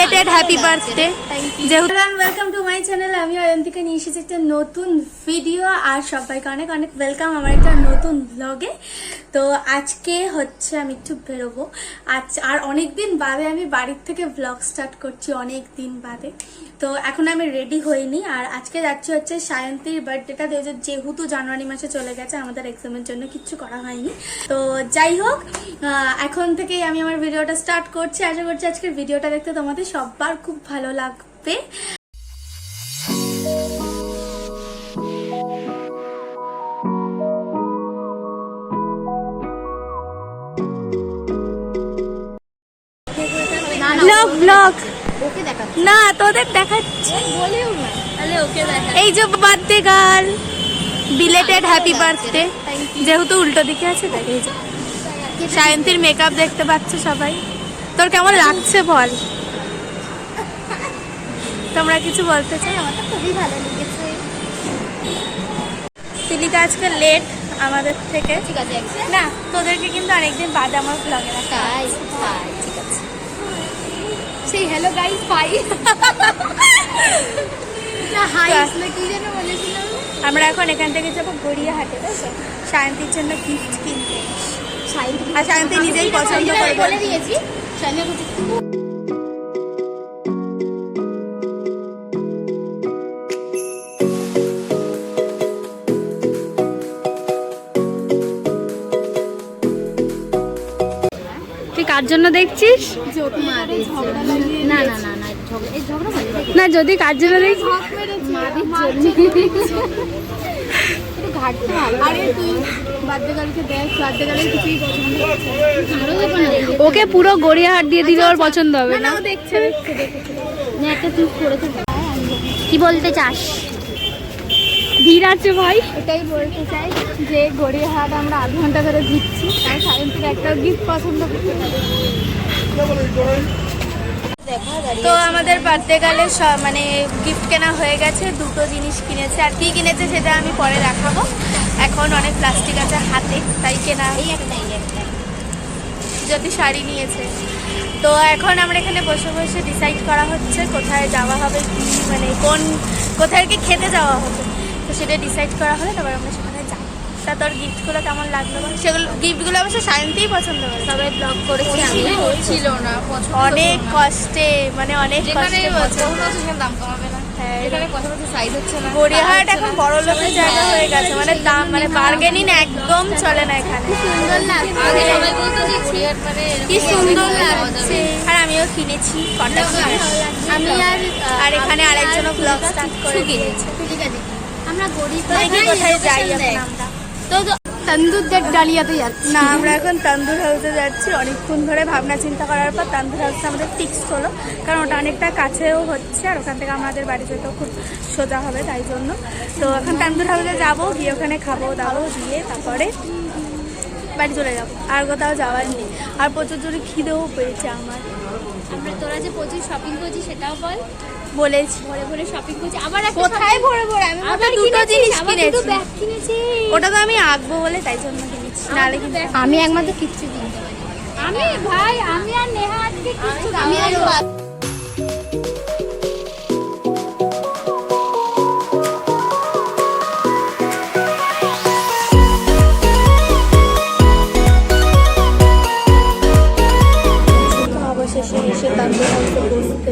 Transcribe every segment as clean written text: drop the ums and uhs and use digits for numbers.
Belated happy birthday. যেহেতু welcome to my channel, আমি অয়ন্তিকা নিয়ে এসেছি একটা নতুন ভিডিও আর সবাইকে অনেক অনেক ওয়েলকাম আমার একটা নতুন ব্লগে। তো আজকে হচ্ছে আমি একটু বেরোবো আর অনেক দিন বাদে আমি বাড়ির থেকে ব্লগ স্টার্ট করছি, অনেক দিন বাদে। তো এখন আমি রেডি হইনি আর আজকে যাচ্ছি হচ্ছে সায়ন্তীর বার্থডেটা, যেহেতু জানুয়ারি মাসে চলে গেছে, আমাদের এক্সামের জন্য কিচ্ছু করা হয়নি। তো যাই হোক, এখন থেকেই আমি আমার ভিডিওটা স্টার্ট করছি। আশা করছি আজকের ভিডিওটা দেখতে তোমাদের সবার খুব ভালো লাগবে। ব্লগ না তোদের দেখাচ্ছি, এই যে birthday girl, belated happy birthday. যেহেতু উল্টো দিকে আছে, এই যে সায়ন্তীর মেকআপ দেখতে পাচ্ছ সবাই। তোর কেমন লাগছে বল, তোমরা কিছু বলতে চাই? আমার তো খুবই ভালো লেগেছে। তিলিকা আজকে লেট আমাদের থেকে, ঠিক আছে না তোদেরকে কিন্তু অনেকদিন বাদে আমার ব্লগে রাখা। ঠিক আছে, সেই হ্যালো গাইস বাই। আমরা এখন এখান থেকে যাবো গড়িয়াহাটে, তাই তো সায়ন্তীর জন্য গিফট কিনতে। আর সায়ন্তী নিজেই পছন্দ করে বলে দিয়েছি। তুই কার জন্য দেখছিস? না না না না, না যদি কার জন্য দেখছিস, ওকে পুরো গড়িয়াহাট দিয়ে দিলে ওর পছন্দ হবে না। কি বলতে চাস? ভিড় আছে ভাই। এটাই বলতে চাই যে গড়িয়াহাট আমরা আধ ঘন্টা ধরে ঘুরছি আর সায়ন্তীর একটা গিফট পছন্দ করতে পারি। তো আমাদের বার্থডে গার্লে মানে গিফট কেনা হয়ে গেছে, দুটো জিনিস কিনেছে। আর কি কিনেছে সেটা আমি পরে দেখাবো। এখন অনেক প্লাস্টিক আছে হাতে, তাই কেনা। যদি শাড়ি নিয়েছে, তো এখন আমরা এখানে বসে বসে ডিসাইড করা হচ্ছে কোথায় যাওয়া হবে, কি মানে কোথায় কি খেতে যাওয়া হবে। তো সেটা ডিসাইড করা হলে তারপর আমরা সেখানে যাই। তা তোর গিফটগুলো কেমন লাগলো? সেগুলো গিফটগুলো অবশ্য সায়ন্তীই পছন্দ করে, সবাই ব্লগ করেছি। আমি ছিল না অনেক কষ্টে, মানে অনেক গড়িয়াহাট এখন বড় লোকের জায়গা হয়ে গেছে, মানে দাম মানে বার্গেনিং একদম চলে না এখানে। কি সুন্দর লাগছে। আর আমিও কিনেছি কটা, আমি আর এখানে আরেকজনও ব্লগ স্টার্ট করে দিয়েছে। আমরা গরিব কোথায় যাই এখন আমরা? তো তন্দুর ডালিয়াতে যাচ্ছি না, আমরা এখন তান্দুর হাউসে যাচ্ছি। অনেকক্ষণ ধরে ভাবনা চিন্তা করার পর তান্দুর হাউসে আমাদের ফিক্সড হলো, কারণ ওটা অনেকটা কাছেও হচ্ছে আর ওখান থেকে আমাদের বাড়ি যেতেও খুব সোজা হবে, তাই জন্য। তো এখন তান্দুর হাউসে যাবো, গিয়ে ওখানে খাবো দাবো, দিয়ে তারপরে বাড়ি চলে যাবো। আর কোথাও যাওয়ার নেই। আর প্রচুর জোরে খিদেও পেয়েছে আমার। আমরা তোরা যে প্রচুর শপিং করছি সেটাও বল। বলেছি ভরে ভরে শপিং করছি। আবার কোথায় ভরে ভরে? আমি আবার দুটো জিনিস কিনেছি। ব্যাগ কিনেছি, ওটা তো আমি আঁকবো বলে তাই জন্য কিনেছি, নাহলে কিন্তু আমি একমাত্র কিচ্ছু কিনতে পারি। আমি আর নেহা আজকে কিচ্ছু আমি অবশেষে এসে তান্দুর হাউসে বসতে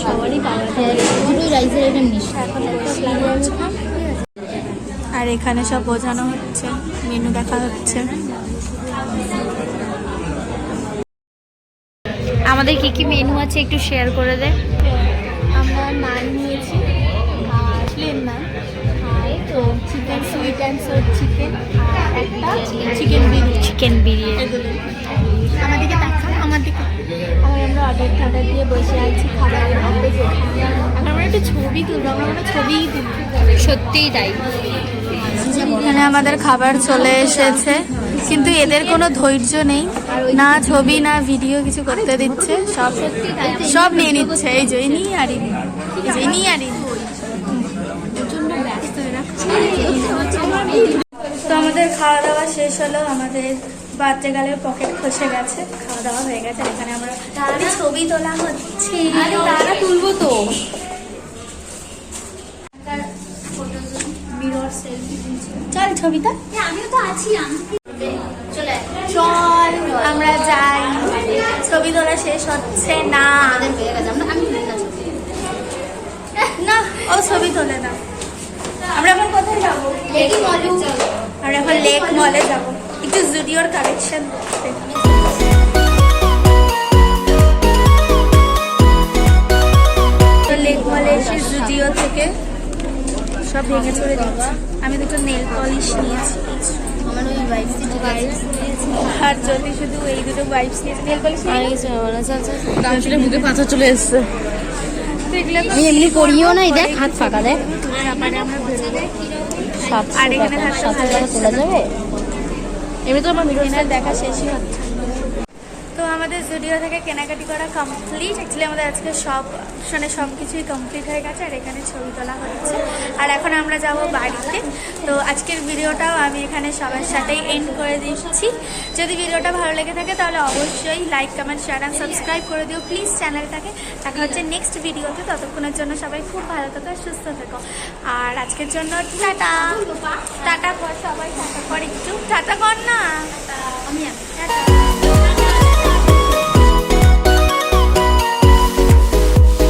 সবারই পাওয়া যায়, রাইসের আইটেম নিস। আর এখানে সব বোঝানো হচ্ছে, মেনু দেখা হচ্ছে। আমাদের কি কি মেনু আছে একটু শেয়ার করে দে। আমরা নান নিয়েছি আর প্লেন নান, আর তো chicken sweet and sour chicken, আর একটা চিকেন বিরিয়ানি। আমাদেরকে দেখা আমার দিকে। আর আমরা অর্ডার দিয়ে বসে আছি খাবার হবে। এখন আমরা একটা ছবি তুলবো, আমরা একটা ছবিই তুলবো, সত্যিই তাই। এখানে আমাদের খাবার চলে এসেছে, কিন্তু এদের কোনো ধৈর্য নেই, না ছবি না ভিডিও কিছু করতে দিচ্ছে, সব নিয়ে নিচ্ছে। এই যে নিয়ে আর প্রচন্ড ব্যস্ত এরা। তো আমাদের খাওয়া দাওয়া শেষ হলো, আমাদের বাচ্চা গালের পকেট খসে গেছে, খাওয়া দাওয়া হয়ে গেছে। এখানে আমরা ছবি তোলা হচ্ছে, তারা তুলবো তো। মিরর সেলফি চল ছবিটা, আমিও তো আছি, চলে চল আমরা যাই। ছবি তোলা শেষ হচ্ছে না, আমাদের হয়ে গেছে, আমি না ও ছবি তোলে না। আমরা এখন কোথায় যাবো? আমরা এখন লেক মলে যাবো, একটু জুডিওর কালেকশন দেখতে। লেক মলে এসে জুডিও থেকে সব ভেঙে চলে দিচ্ছি। আমি দুটো নেল পলিশ নিয়েছি, আমার ওই ওয়াইফ আর যদি শুধু এই দুটো ওয়াইপস নিয়েছি। নেল পলিশ আসলে মুখে পাথর চলে এসছে। দেখলে আমি এমনি করিও না, দেখ হাত ফাঁকা, দেখ আমরা বেরোবো। আর আর এখানে থাকতে ভালো লাগছে চলে যাবে। এমনি তো আমার কেনার দেখা শেষই হচ্ছে। তো আমাদের জুডিও থেকে কেনাকাটি করা কমপ্লিট। অ্যাকচুয়ালি আমাদের আজকে সব কিছুই কমপ্লিট হয়ে গেছে, আর এখানে ছবি তোলা হচ্ছে। আর এখন আমরা যাব বাড়িতে। তো আজকের ভিডিওটাও আমি এখানে সবার সাথেই এন্ড করে দিচ্ছি। যদি ভিডিওটা ভালো লেগে থাকে তাহলে অবশ্যই like, comment, share and subscribe করে দিও প্লিজ চ্যানেলটাকে। দেখা হচ্ছে নেক্সট ভিডিওতে, ততক্ষণের জন্য সবাই খুব ভালো থেকো, সুস্থ থেকো। আর আজকের জন্য টাটা টাটা।